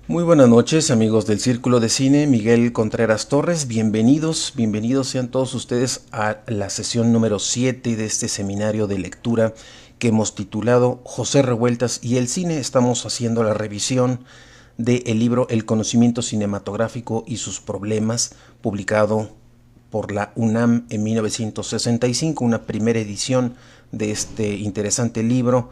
Muy buenas noches, amigos del Círculo de Cine. Miguel Contreras Torres, bienvenidos sean todos ustedes a la sesión número 7 de este seminario de lectura que hemos titulado José Revueltas y el cine. Estamos haciendo la revisión del libro El conocimiento cinematográfico y sus problemas, publicado por la UNAM en 1965, una primera edición de este interesante libro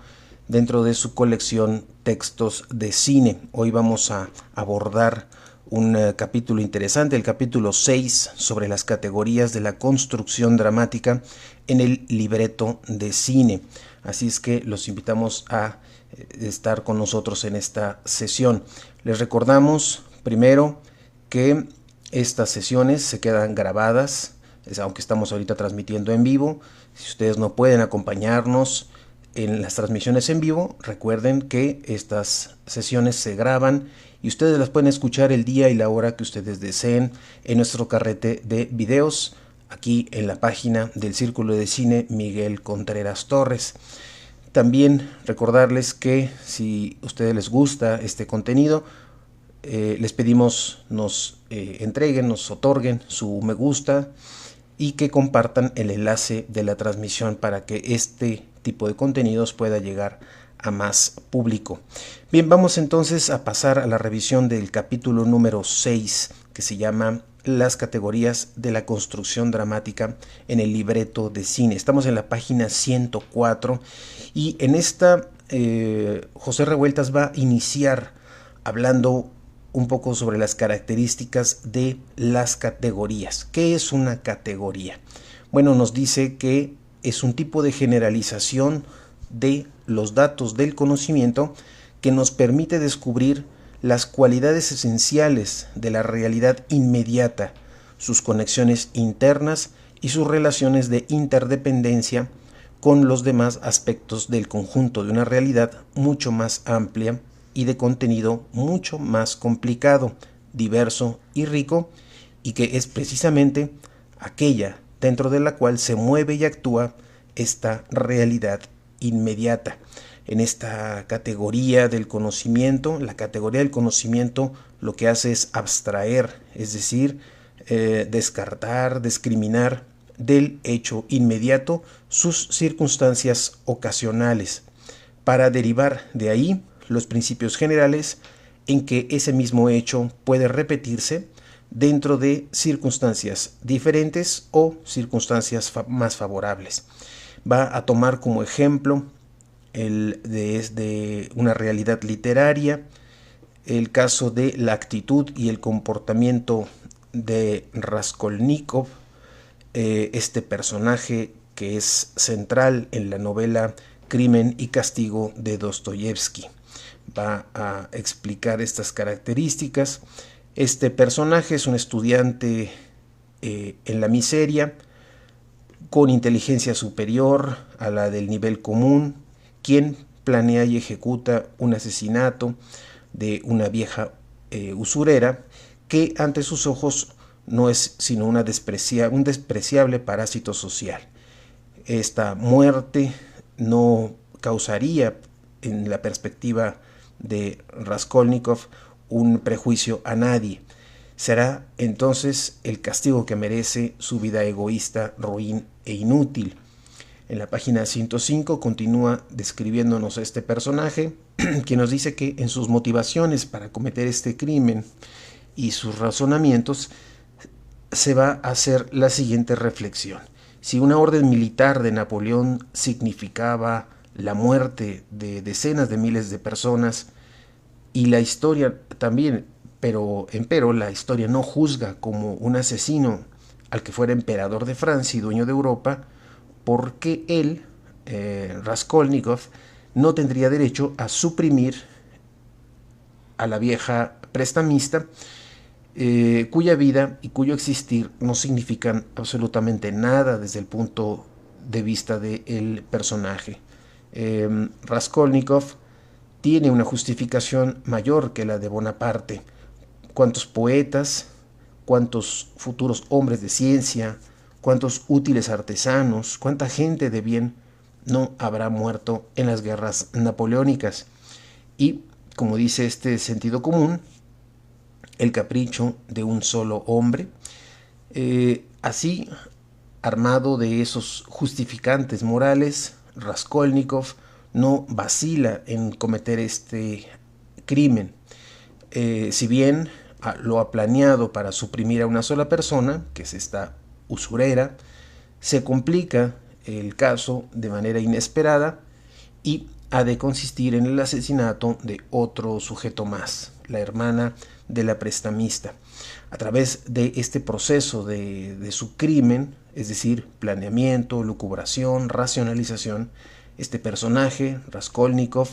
dentro de su colección Textos de Cine. Hoy vamos a abordar un capítulo interesante, el capítulo 6, sobre las categorías de la construcción dramática en el libreto de cine. Así es que los invitamos a estar con nosotros en esta sesión. Les recordamos primero que estas sesiones se quedan grabadas, aunque estamos ahorita transmitiendo en vivo. Si ustedes no pueden acompañarnos en las transmisiones en vivo, recuerden que estas sesiones se graban y ustedes las pueden escuchar el día y la hora que ustedes deseen en nuestro carrete de videos aquí en la página del Círculo de Cine Miguel Contreras Torres. También recordarles que si a ustedes les gusta este contenido, les pedimos nos entreguen, nos otorguen su me gusta y que compartan el enlace de la transmisión para que este tipo de contenidos pueda llegar a más público. Bien, vamos entonces a pasar a la revisión del capítulo número 6, que se llama Las categorías de la construcción dramática en el libreto de cine. Estamos en la página 104 y en esta José Revueltas va a iniciar hablando un poco sobre las características de las categorías. ¿Qué es una categoría? Bueno, nos dice que es un tipo de generalización de los datos del conocimiento que nos permite descubrir las cualidades esenciales de la realidad inmediata, sus conexiones internas y sus relaciones de interdependencia con los demás aspectos del conjunto de una realidad mucho más amplia y de contenido mucho más complicado, diverso y rico, y que es precisamente aquella dentro de la cual se mueve y actúa esta realidad inmediata. En esta categoría del conocimiento, la categoría del conocimiento lo que hace es abstraer, es decir, descartar, discriminar del hecho inmediato sus circunstancias ocasionales, para derivar de ahí los principios generales en que ese mismo hecho puede repetirse dentro de circunstancias diferentes o circunstancias más favorables. Va a tomar como ejemplo de una realidad literaria el caso de la actitud y el comportamiento de Raskolnikov, este personaje que es central en la novela Crimen y Castigo de Dostoyevsky. Va a explicar estas características. Este personaje es un estudiante en la miseria, con inteligencia superior a la del nivel común, quien planea y ejecuta un asesinato de una vieja usurera que ante sus ojos no es sino un despreciable parásito social. Esta muerte no causaría, en la perspectiva de Raskolnikov, un prejuicio a nadie. Será entonces el castigo que merece su vida egoísta, ruin e inútil. En la página 105 continúa describiéndonos a este personaje, que nos dice que en sus motivaciones para cometer este crimen y sus razonamientos se va a hacer la siguiente reflexión. Si una orden militar de Napoleón significaba la muerte de decenas de miles de personas, y la historia también, empero la historia no juzga como un asesino al que fuera emperador de Francia y dueño de Europa, porque él, Raskolnikov, no tendría derecho a suprimir a la vieja prestamista, cuya vida y cuyo existir no significan absolutamente nada desde el punto de vista del personaje. Raskolnikov tiene una justificación mayor que la de Bonaparte. ¿Cuántos poetas, cuántos futuros hombres de ciencia, cuántos útiles artesanos, cuánta gente de bien no habrá muerto en las guerras napoleónicas? Y, como dice este sentido común, el capricho de un solo hombre. Así, armado de esos justificantes morales, Raskolnikov no vacila en cometer este crimen. Si bien lo ha planeado para suprimir a una sola persona, que es esta usurera, se complica el caso de manera inesperada y ha de consistir en el asesinato de otro sujeto más, la hermana de la prestamista. A través de este proceso de su crimen, es decir, planeamiento, lucubración, racionalización, este personaje, Raskolnikov,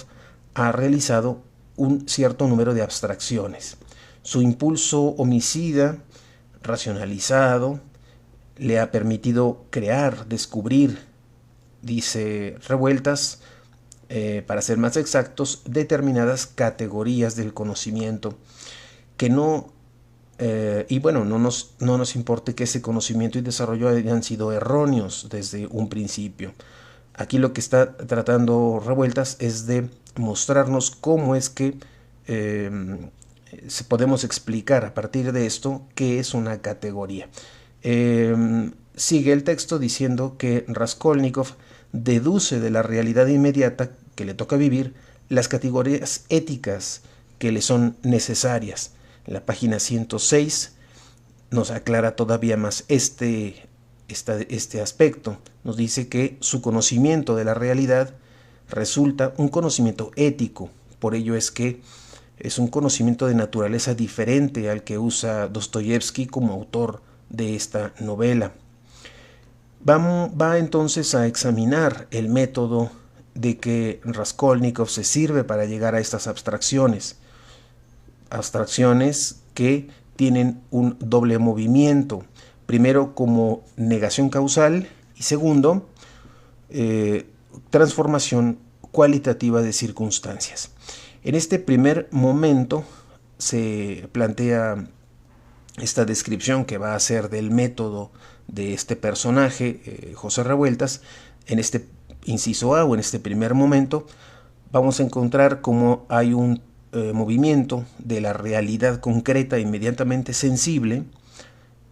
ha realizado un cierto número de abstracciones. Su impulso homicida, racionalizado, le ha permitido crear, descubrir, dice Revueltas, para ser más exactos, determinadas categorías del conocimiento que no nos importe que ese conocimiento y desarrollo hayan sido erróneos desde un principio. Aquí lo que está tratando Revueltas es de mostrarnos cómo es que podemos explicar a partir de esto qué es una categoría. Sigue el texto diciendo que Raskolnikov deduce de la realidad inmediata que le toca vivir las categorías éticas que le son necesarias. En la página 106 nos aclara todavía más este aspecto. Nos dice que su conocimiento de la realidad resulta un conocimiento ético. Por ello es que es un conocimiento de naturaleza diferente al que usa Dostoyevsky como autor de esta novela. Va entonces a examinar el método de que Raskolnikov se sirve para llegar a estas abstracciones que tienen un doble movimiento, primero como negación causal y segundo, transformación cualitativa de circunstancias. En este primer momento se plantea esta descripción que va a hacer del método de este personaje, José Revueltas. En este inciso A o en este primer momento vamos a encontrar cómo hay un movimiento de la realidad concreta inmediatamente sensible,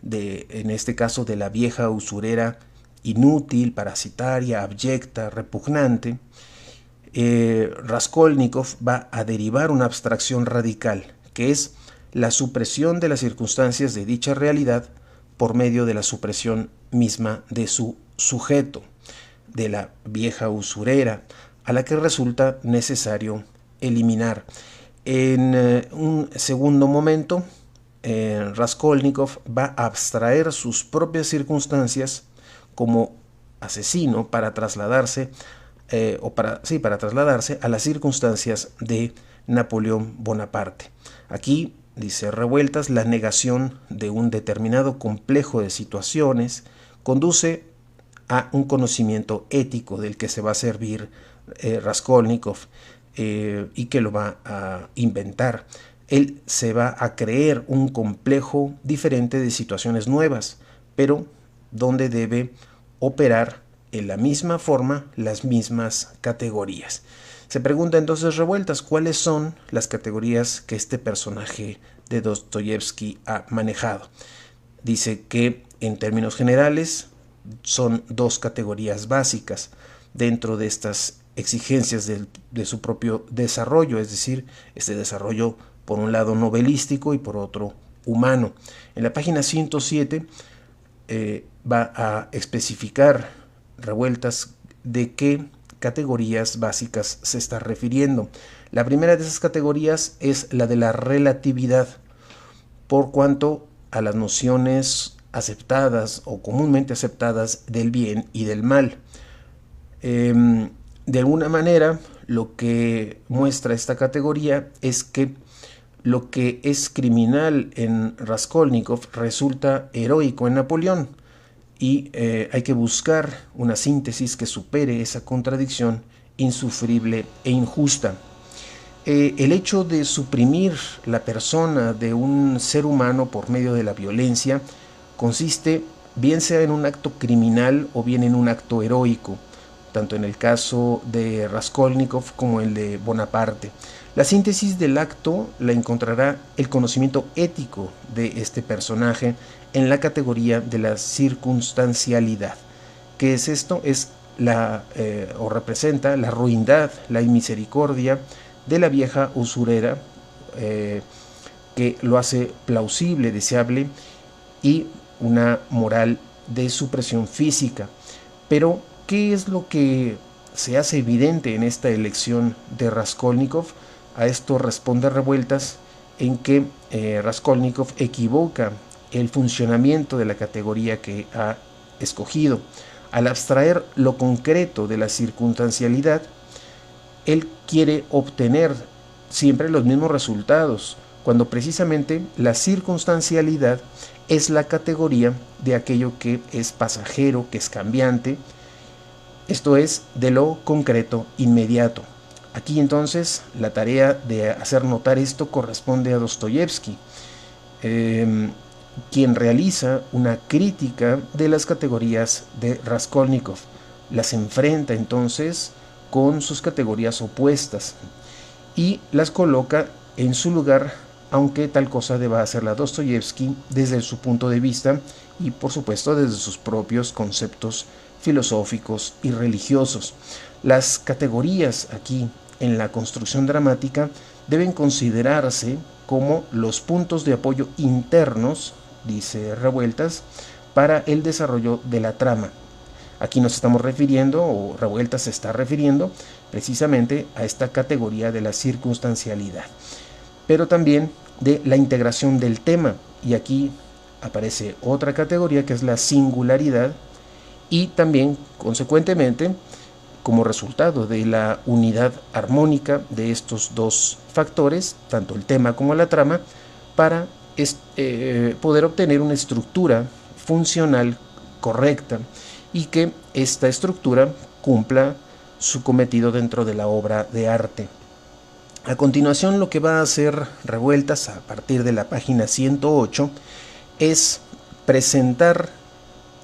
en este caso de la vieja usurera inútil, parasitaria, abyecta, repugnante. Raskolnikov va a derivar una abstracción radical, que es la supresión de las circunstancias de dicha realidad por medio de la supresión misma de su sujeto, de la vieja usurera, a la que resulta necesario eliminar. En un segundo momento, Raskolnikov va a abstraer sus propias circunstancias como asesino para trasladarse a las circunstancias de Napoleón Bonaparte. Aquí, dice Revueltas, la negación de un determinado complejo de situaciones conduce a un conocimiento ético del que se va a servir Raskolnikov y que lo va a inventar. Él se va a creer un complejo diferente de situaciones nuevas, pero donde debe operar en la misma forma las mismas categorías. Se pregunta entonces Revueltas, ¿cuáles son las categorías que este personaje de Dostoyevsky ha manejado? Dice que en términos generales son dos categorías básicas dentro de estas exigencias de su propio desarrollo, es decir, este desarrollo por un lado novelístico y por otro humano. En la página 107 va a especificar Revueltas de qué categorías básicas se está refiriendo. La primera de esas categorías es la de la relatividad, por cuanto a las nociones aceptadas o comúnmente aceptadas del bien y del mal. De alguna manera, lo que muestra esta categoría es que lo que es criminal en Raskolnikov resulta heroico en Napoleón, y hay que buscar una síntesis que supere esa contradicción insufrible e injusta. El hecho de suprimir la persona de un ser humano por medio de la violencia consiste bien sea en un acto criminal o bien en un acto heroico, tanto en el caso de Raskolnikov como el de Bonaparte. La síntesis del acto la encontrará el conocimiento ético de este personaje en la categoría de la circunstancialidad. ¿Qué es esto? Es o representa la ruindad, la inmisericordia de la vieja usurera, que lo hace plausible, deseable, y una moral de supresión física. Pero, ¿qué es lo que se hace evidente en esta elección de Raskolnikov? A esto responde Revueltas en que Raskolnikov equivoca el funcionamiento de la categoría que ha escogido. Al abstraer lo concreto de la circunstancialidad, él quiere obtener siempre los mismos resultados, cuando precisamente la circunstancialidad es la categoría de aquello que es pasajero, que es cambiante, esto es, de lo concreto inmediato. Aquí entonces la tarea de hacer notar esto corresponde a Dostoyevsky, quien realiza una crítica de las categorías de Raskolnikov. Las enfrenta entonces con sus categorías opuestas y las coloca en su lugar, aunque tal cosa deba hacerla Dostoyevsky desde su punto de vista y por supuesto desde sus propios conceptos filosóficos y religiosos. Las categorías aquí en la construcción dramática deben considerarse como los puntos de apoyo internos, dice Revueltas, para el desarrollo de la trama. Aquí nos estamos refiriendo, o Revueltas se está refiriendo precisamente a esta categoría de la circunstancialidad, pero también de la integración del tema, y aquí aparece otra categoría que es la singularidad, y también consecuentemente como resultado de la unidad armónica de estos dos factores, tanto el tema como la trama, para poder obtener una estructura funcional correcta y que esta estructura cumpla su cometido dentro de la obra de arte. A continuación, lo que va a hacer Revueltas a partir de la página 108 es presentar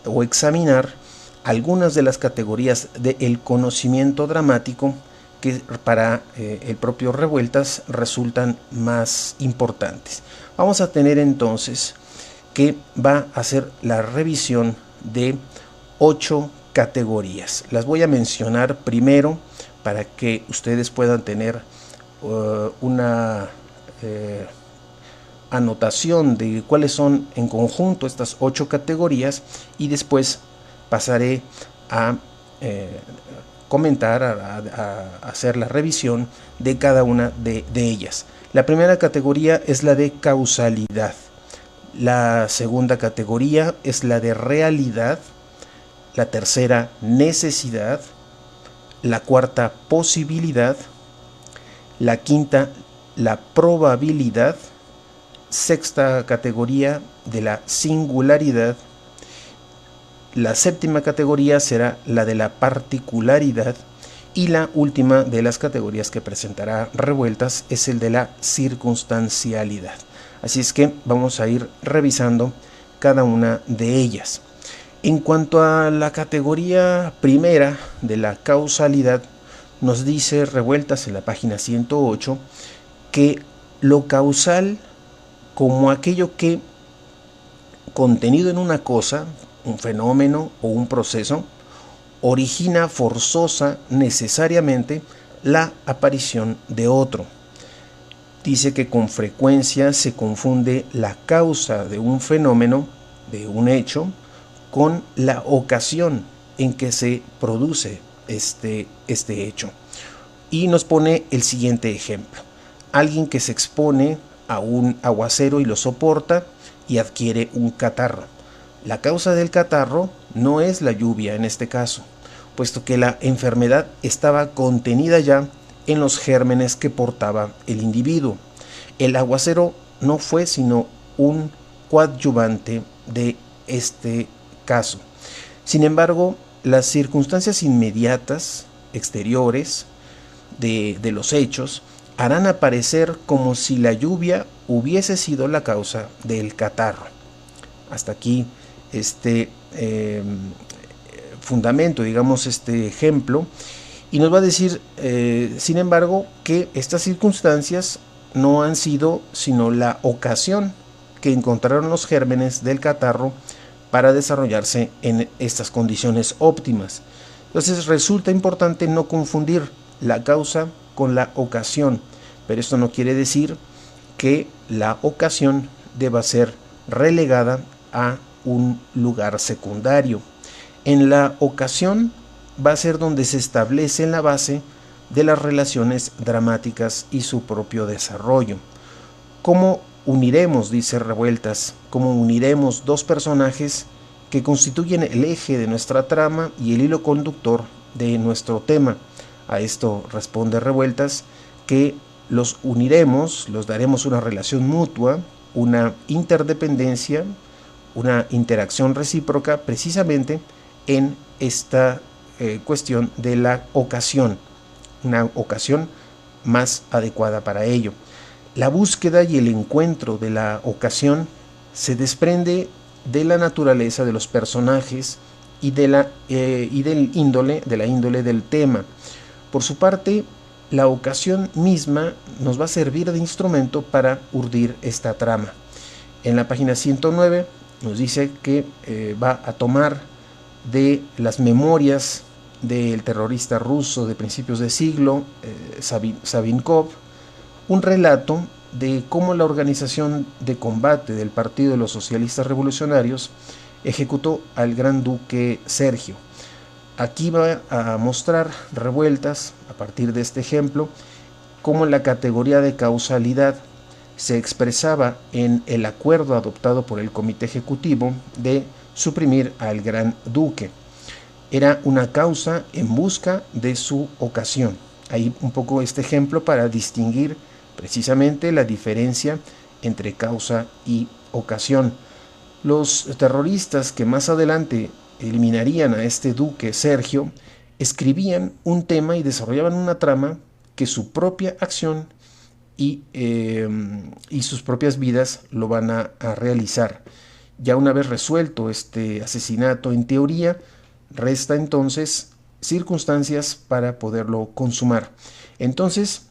o examinar algunas de las categorías del conocimiento dramático que para el propio Revueltas resultan más importantes. Vamos a tener entonces que va a hacer la revisión de 8 categorías. Las voy a mencionar primero para que ustedes puedan tener una anotación de cuáles son en conjunto estas 8 categorías, y después pasaré a comentar, a hacer la revisión de cada una de ellas. La primera categoría es la de causalidad, la segunda categoría es la de realidad, la tercera necesidad, la cuarta posibilidad, la quinta la probabilidad, sexta categoría de la singularidad, la séptima categoría será la de la particularidad, y la última de las categorías que presentará Revueltas es el de la circunstancialidad. Así es que vamos a ir revisando cada una de ellas. En cuanto a la categoría primera de la causalidad, nos dice Revueltas en la página 108 que lo causal, como aquello que contenido en una cosa, un fenómeno o un proceso, origina forzosa necesariamente la aparición de otro. Dice que con frecuencia se confunde la causa de un fenómeno, de un hecho, con la ocasión en que se produce este hecho. Y nos pone el siguiente ejemplo. Alguien que se expone a un aguacero y lo soporta y adquiere un catarro. La causa del catarro no es la lluvia en este caso, puesto que la enfermedad estaba contenida ya en los gérmenes que portaba el individuo. El aguacero no fue sino un coadyuvante de este caso. Sin embargo, las circunstancias inmediatas, exteriores, de los hechos, harán aparecer como si la lluvia hubiese sido la causa del catarro. Hasta aquí este fundamento, digamos este ejemplo, Y nos va a decir, sin embargo, que estas circunstancias no han sido sino la ocasión que encontraron los gérmenes del catarro para desarrollarse en estas condiciones óptimas. Entonces resulta importante no confundir la causa con la ocasión, pero esto no quiere decir que la ocasión deba ser relegada a un lugar secundario. En la ocasión va a ser donde se establece la base de las relaciones dramáticas y su propio desarrollo. ¿Cómo uniremos, dice Revueltas, cómo uniremos dos personajes que constituyen el eje de nuestra trama y el hilo conductor de nuestro tema? A esto responde Revueltas que los uniremos, los daremos una relación mutua, una interdependencia, una interacción recíproca, precisamente en esta cuestión de la ocasión, una ocasión más adecuada para ello. La búsqueda y el encuentro de la ocasión se desprende de la naturaleza de los personajes y de la índole del tema. Por su parte, la ocasión misma nos va a servir de instrumento para urdir esta trama. En la página 109 nos dice que va a tomar de las memorias del terrorista ruso de principios de siglo, Savinkov, un relato de cómo la organización de combate del Partido de los Socialistas Revolucionarios ejecutó al gran duque Sergio. Aquí va a mostrar Revueltas, a partir de este ejemplo, cómo la categoría de causalidad se expresaba en el acuerdo adoptado por el Comité Ejecutivo de suprimir al gran duque. Era una causa en busca de su ocasión. Hay un poco este ejemplo para distinguir precisamente la diferencia entre causa y ocasión. Los terroristas que más adelante eliminarían a este duque Sergio escribían un tema y desarrollaban una trama que su propia acción y sus propias vidas lo van a realizar. Ya una vez resuelto este asesinato, en teoría, resta entonces circunstancias para poderlo consumar. Entonces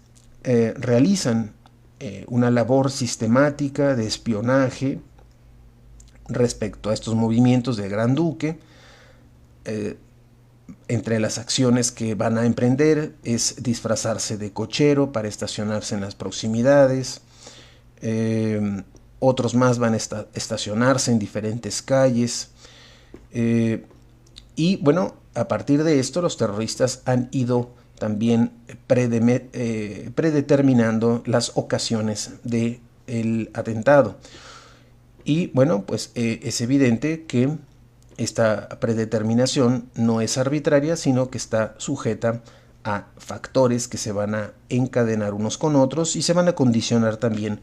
realizan una labor sistemática de espionaje respecto a estos movimientos del Gran Duque. Entre las acciones que van a emprender es disfrazarse de cochero para estacionarse en las proximidades. Otros más van a estacionarse en diferentes calles. Y bueno, a partir de esto los terroristas han ido también predeterminando las ocasiones del atentado. Y bueno, pues es evidente que esta predeterminación no es arbitraria, sino que está sujeta a factores que se van a encadenar unos con otros y se van a condicionar también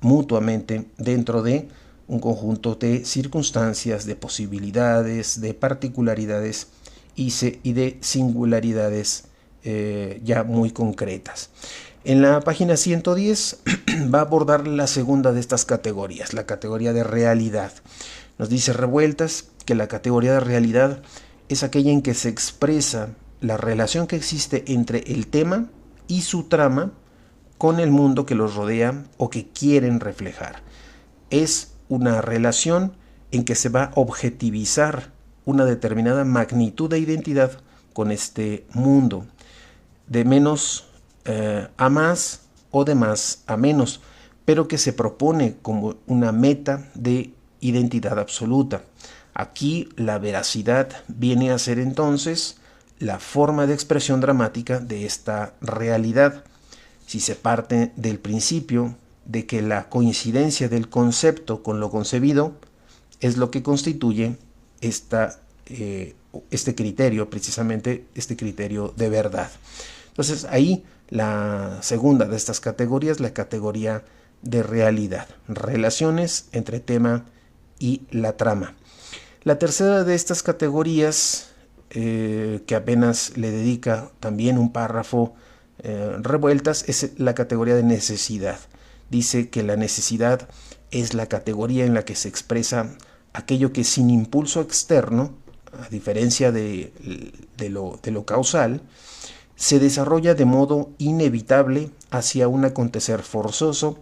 mutuamente dentro de un conjunto de circunstancias, de posibilidades, de particularidades y de singularidades ya muy concretas. En la página 110 va a abordar la segunda de estas categorías, la categoría de realidad. Nos dice Revueltas que la categoría de realidad es aquella en que se expresa la relación que existe entre el tema y su trama con el mundo que los rodea o que quieren reflejar. Es una relación en que se va a objetivizar una determinada magnitud de identidad con este mundo, de menos a más o de más a menos, pero que se propone como una meta de identidad absoluta. Aquí la veracidad viene a ser entonces la forma de expresión dramática de esta realidad. Si se parte del principio de que la coincidencia del concepto con lo concebido es lo que constituye este criterio, precisamente este criterio de verdad. Entonces ahí la segunda de estas categorías, la categoría de realidad, relaciones entre tema y la trama. La tercera de estas categorías, que apenas le dedica también un párrafo Revueltas, es la categoría de necesidad. Dice que la necesidad es la categoría en la que se expresa aquello que sin impulso externo, a diferencia de lo causal, se desarrolla de modo inevitable hacia un acontecer forzoso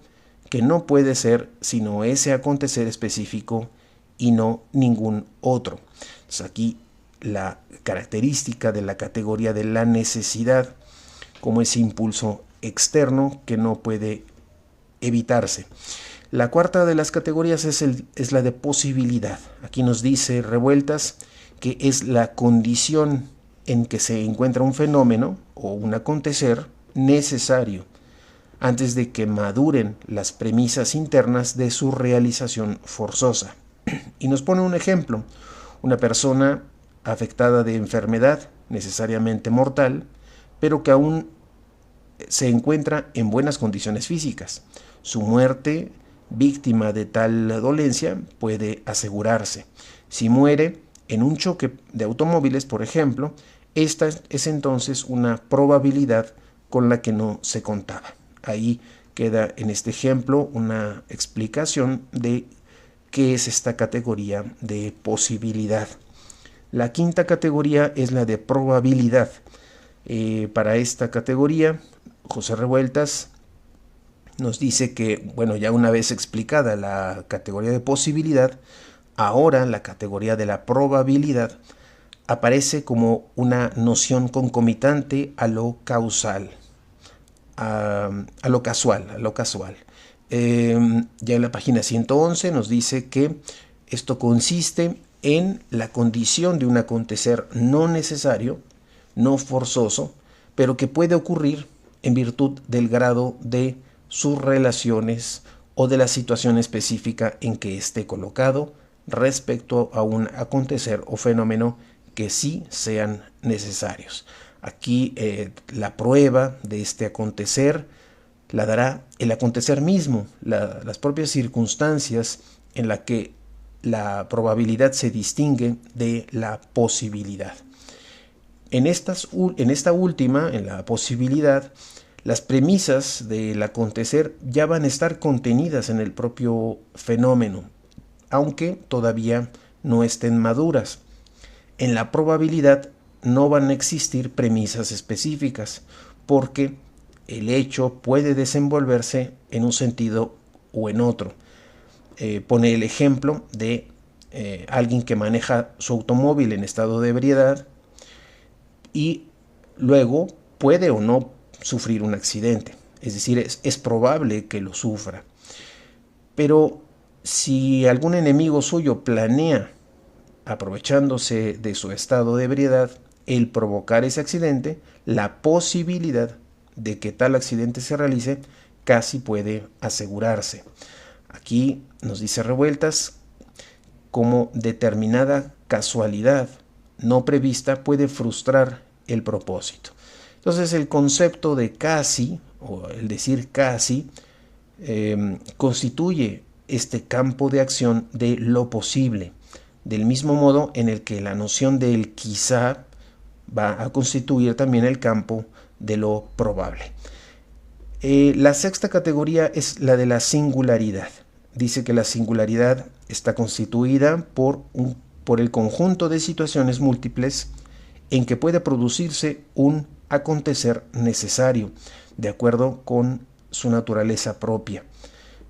que no puede ser sino ese acontecer específico y no ningún otro. Entonces aquí la característica de la categoría de la necesidad como ese impulso externo que no puede evitarse. La cuarta de las categorías es la de posibilidad. Aquí nos dice Revueltas que es la condición en que se encuentra un fenómeno o un acontecer necesario antes de que maduren las premisas internas de su realización forzosa. Y nos pone un ejemplo: una persona afectada de enfermedad necesariamente mortal, pero que aún se encuentra en buenas condiciones físicas. Su muerte, víctima de tal dolencia, puede asegurarse. Si muere en un choque de automóviles, por ejemplo, esta es entonces una probabilidad con la que no se contaba. Ahí queda en este ejemplo una explicación de qué es esta categoría de posibilidad. La quinta categoría es la de probabilidad. Para esta categoría, José Revueltas nos dice que, bueno, ya una vez explicada la categoría de posibilidad, ahora la categoría de la probabilidad aparece como una noción concomitante a lo causal, a lo casual. Ya en la página 111 nos dice que esto consiste en la condición de un acontecer no necesario, no forzoso, pero que puede ocurrir en virtud del grado de sus relaciones o de la situación específica en que esté colocado respecto a un acontecer o fenómeno que sí sean necesarios. Aquí la prueba de este acontecer la dará el acontecer mismo, las propias circunstancias en las que la probabilidad se distingue de la posibilidad. En esta última, en la posibilidad, las premisas del acontecer ya van a estar contenidas en el propio fenómeno, aunque todavía no estén maduras. En la probabilidad no van a existir premisas específicas, porque el hecho puede desenvolverse en un sentido o en otro. Pone el ejemplo de alguien que maneja su automóvil en estado de ebriedad y luego puede o no sufrir un accidente. Es decir, es probable que lo sufra. Pero si algún enemigo suyo planea, aprovechándose de su estado de ebriedad, el provocar ese accidente, la posibilidad de que tal accidente se realice casi puede asegurarse. Aquí nos dice Revueltas como determinada casualidad no prevista puede frustrar el propósito. Entonces el concepto de casi, o el decir casi, constituye este campo de acción de lo posible, del mismo modo en el que la noción del quizá va a constituir también el campo de lo probable. La sexta categoría es la de la singularidad. Dice que la singularidad está constituida por el conjunto de situaciones múltiples en que puede producirse un acontecer necesario, de acuerdo con su naturaleza propia.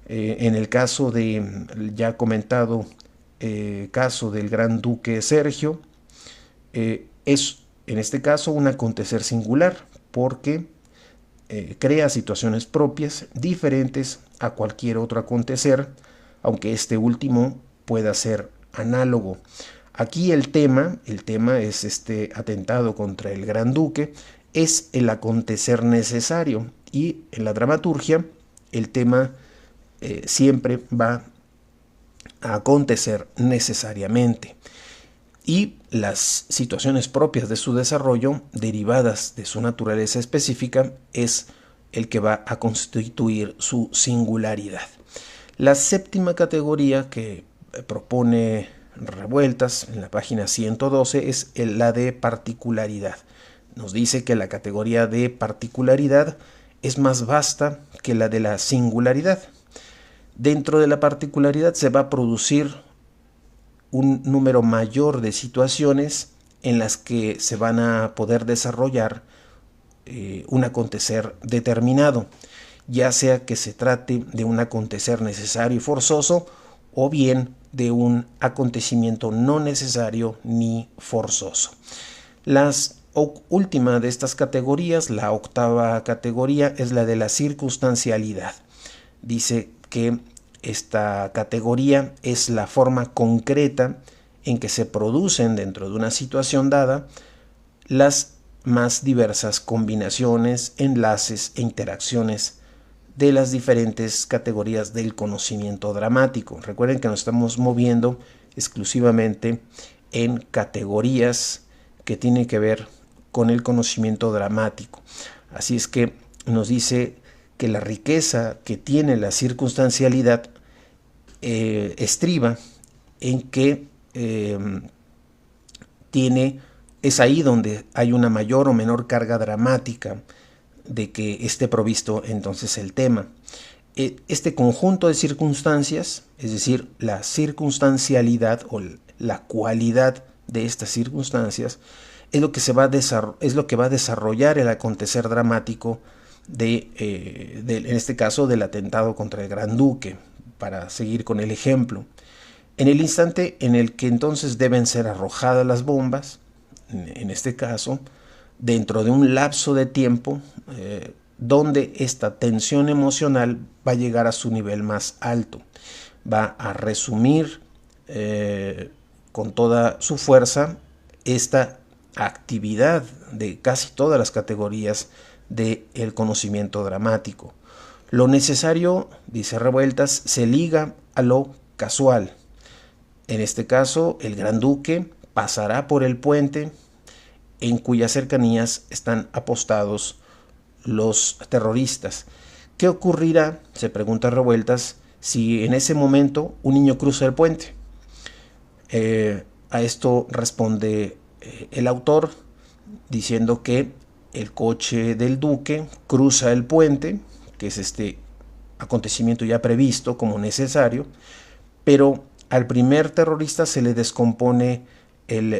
En el caso de, ya comentado, caso del gran duque Sergio, es en este caso un acontecer singular, porque crea situaciones propias diferentes a cualquier otro acontecer, aunque este último pueda ser análogo. Aquí el tema es este atentado contra el gran duque, es el acontecer necesario, y en la dramaturgia el tema siempre va a acontecer necesariamente, y las situaciones propias de su desarrollo, derivadas de su naturaleza específica, es el que va a constituir su singularidad. La séptima categoría que propone Revueltas en la página 112 es la de particularidad. Nos dice que la categoría de particularidad es más vasta que la de la singularidad. Dentro de la particularidad se va a producir un número mayor de situaciones en las que se van a poder desarrollar un acontecer determinado, ya sea que se trate de un acontecer necesario y forzoso o bien de un acontecimiento no necesario ni forzoso. Las última de estas categorías, la octava categoría, es la de la circunstancialidad. Dice que esta categoría es la forma concreta en que se producen dentro de una situación dada las más diversas combinaciones, enlaces e interacciones de las diferentes categorías del conocimiento dramático. Recuerden que nos estamos moviendo exclusivamente en categorías que tienen que ver con el conocimiento dramático. Así es que nos dice que la riqueza que tiene la circunstancialidad estriba en que es ahí donde hay una mayor o menor carga dramática de que esté provisto entonces el tema. Este conjunto de circunstancias, es decir, la circunstancialidad o la cualidad de estas circunstancias, es lo que va a desarrollar el acontecer dramático en este caso del atentado contra el Gran Duque, para seguir con el ejemplo. En el instante en el que entonces deben ser arrojadas las bombas, en este caso, dentro de un lapso de tiempo donde esta tensión emocional va a llegar a su nivel más alto, va a resumir con toda su fuerza esta actividad de casi todas las categorías del conocimiento dramático. Lo necesario, dice Revueltas, se liga a lo casual. En este caso, el Gran Duque pasará por el puente en cuyas cercanías están apostados los terroristas. ¿Qué ocurrirá, se pregunta Revueltas, si en ese momento un niño cruza el puente? A esto responde el autor diciendo que el coche del duque cruza el puente, que es este acontecimiento ya previsto como necesario, pero al primer terrorista se le descompone el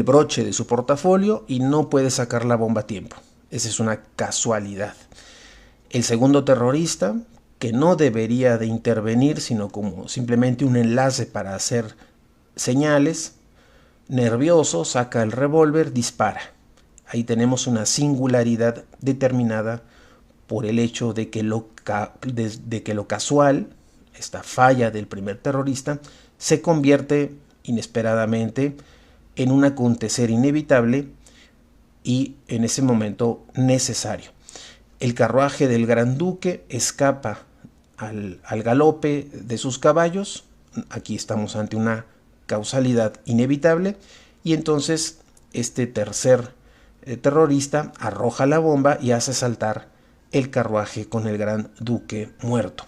broche de su portafolio y no puede sacar la bomba a tiempo. Esa es una casualidad. El segundo terrorista, que no debería de intervenir, sino como simplemente un enlace para hacer señales, nervioso, saca el revólver, dispara. Ahí tenemos una singularidad determinada por el hecho de que lo casual, esta falla del primer terrorista, se convierte inesperadamente en un acontecer inevitable y en ese momento necesario. El carruaje del Gran Duque escapa al galope de sus caballos. Aquí estamos ante una causalidad inevitable y entonces este tercer terrorista arroja la bomba y hace saltar el carruaje con el Gran Duque muerto.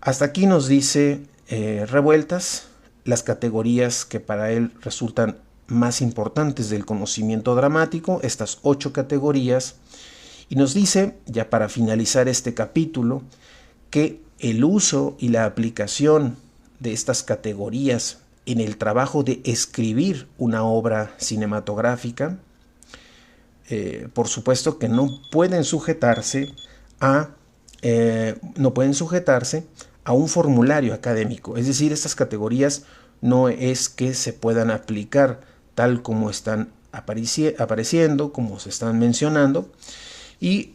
Hasta aquí nos dice Revueltas las categorías que para él resultan más importantes del conocimiento dramático, estas 8 categorías, y nos dice, ya para finalizar este capítulo, que el uso y la aplicación de estas categorías en el trabajo de escribir una obra cinematográfica, por supuesto que no pueden sujetarse a un formulario académico. Es decir, estas categorías no es que se puedan aplicar tal como están apareciendo, como se están mencionando, y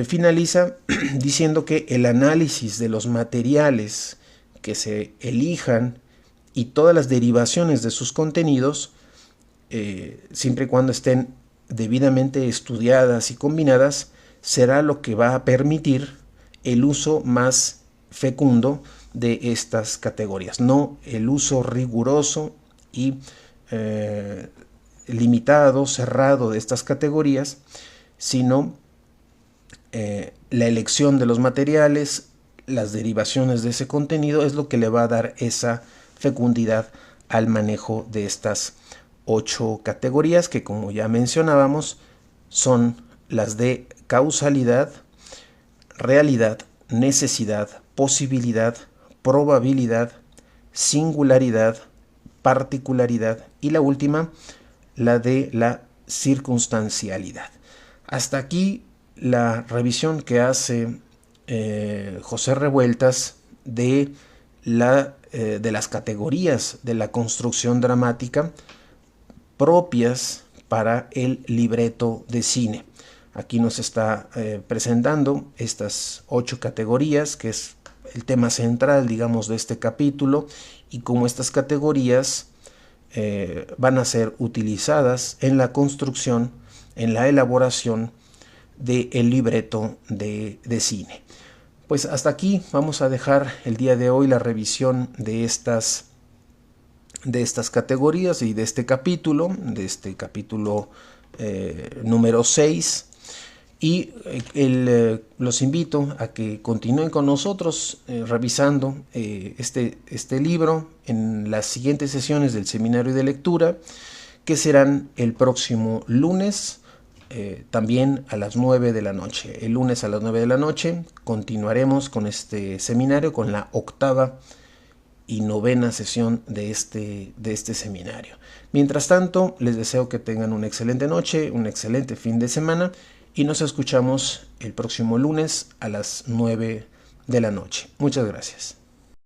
finaliza diciendo que el análisis de los materiales que se elijan y todas las derivaciones de sus contenidos, siempre y cuando estén debidamente estudiadas y combinadas, será lo que va a permitir el uso más fecundo de estas categorías, no el uso riguroso y limitado, cerrado de estas categorías, sino la elección de los materiales, las derivaciones de ese contenido es lo que le va a dar esa fecundidad al manejo de estas 8 categorías que, como ya mencionábamos, son las de causalidad, realidad, necesidad, posibilidad, probabilidad, singularidad, particularidad y la última, la de la circunstancialidad. Hasta aquí la revisión que hace José Revueltas de las categorías de la construcción dramática propias para el libreto de cine. Aquí nos está presentando estas 8 categorías, que es el tema central, digamos, de este capítulo, y cómo estas categorías van a ser utilizadas en la construcción, en la elaboración del libreto de cine. Pues hasta aquí vamos a dejar el día de hoy la revisión de estas categorías y de este capítulo número 6. Y los invito a que continúen con nosotros revisando este libro en las siguientes sesiones del seminario de lectura, que serán el próximo lunes, también a las 9 de la noche. El lunes a las 9 de la noche continuaremos con este seminario, con la 8ª y 9ª sesión de este seminario. Mientras tanto, les deseo que tengan una excelente noche, un excelente fin de semana, y nos escuchamos el próximo lunes a las 9 de la noche. Muchas gracias.